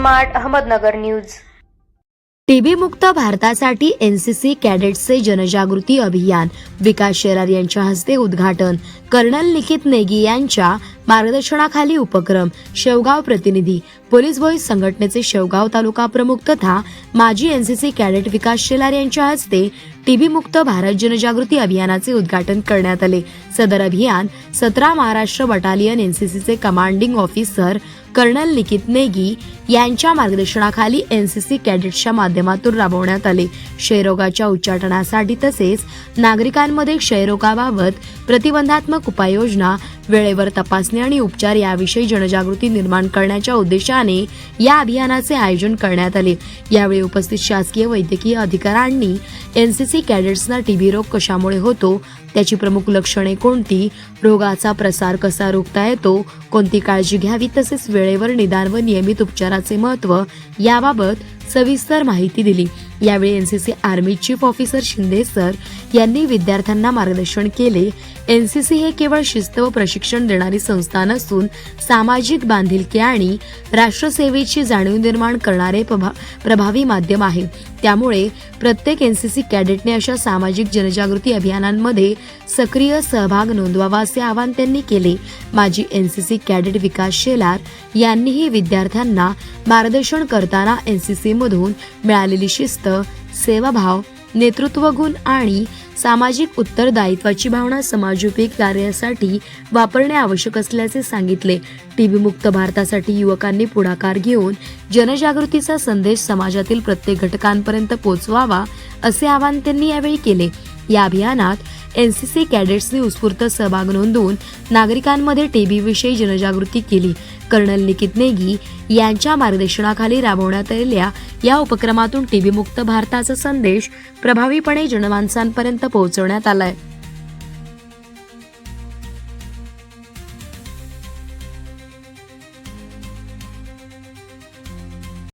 Smart Ahmednagar news. TB मुक्त भारतासाठी NCC कॅडेट्सचे जनजागृती अभियान विकास शेलार यांच्या हस्ते उद्घाटन। कर्नल निकित नेगी यांच्या मार्गदर्शनाखाली उपक्रम। शेवगाव प्रतिनिधी पोलीस बॉईज संघटनेचे शेवगाव तालुका प्रमुख तथा माजी एनसीसी कॅडेट विकास शेलार यांच्या हस्ते टीबी मुक्त भारत जनजागृती अभियानाचे उद्घाटन करण्यात आले। सदर अभियान 17 महाराष्ट्र बटालियन एनसीसीचे commanding officer colonel Nikit Negi यांच्या मार्गदर्शनाखाली एनसीसी कॅडेट्सच्या माध्यमातून राबवण्यात आले। क्षयरोगाच्या उच्चाटनासाठी तसेच नागरिकांमध्ये क्षयरोगाबाबत प्रतिबंधात्मक उपाययोजना, वेळेवर तपासणी आणि उपचार याविषयी जनजागृती निर्माण करण्याच्या उद्देशाने या अभियानाचे आयोजन करण्यात आले। यावेळी उपस्थित शासकीय वैद्यकीय अधिकाऱ्यांनी एनसीसी कॅडेट्सना टीबी रोग कशामुळे होतो, त्याची प्रमुख लक्षणे कोणती, रोगाचा प्रसार कसा रोखता येतो, कोणती काळजी घ्यावी तसेच वेळेवर निदान व नियमित उपचाराचे महत्त्व याबाबत सविस्तर माहिती दिली। यावेळी NCC army chief officer Shinde sir यांनी विद्यार्थ्यांना मार्गदर्शन केले। एनसीसी हे केवळ शिस्त व प्रशिक्षण देणारी संस्था नसून सामाजिक बांधिलकी आणि राष्ट्रसेवेची जाणीव निर्माण करणारे प्रभावी माध्यम आहे। त्यामुळे प्रत्येक एनसीसी कॅडेटने अशा सामाजिक जनजागृती अभियानांमध्ये सक्रिय सहभाग नोंदवावा असे आवाहन त्यांनी केले। माजी एनसीसी कॅडेट विकास शेलार यांनीही विद्यार्थ्यांना मार्गदर्शन करताना एनसीसी मधून मिळालेली शिस्त, सेवाभाव, नेतृत्व गुण आणि सामाजिक उत्तरदायित्वाची भावना समाजोपयोगी कार्यासाठी वापरणे आवश्यक असल्याचे सांगितले। टीबी मुक्त भारतासाठी युवकांनी पुढाकार घेऊन जनजागृतीचा संदेश समाजातील प्रत्येक घटकांपर्यंत पोहोचवावा असे आवाहन त्यांनी यावेळी केले। या अभियानात एनसीसी कॅडेट्सनी उत्स्फूर्त सहभाग नोंदवून नागरिकांमध्ये टीबी विषयी जनजागृती केली। कर्नल निकित नेगी यांच्या मार्गदर्शनाखाली राबवण्यात आलेल्या या उपक्रमातून टीबी मुक्त भारताचा संदेश प्रभावीपणे जनमानसांपर्यंत पोहोचवण्यात आलाय।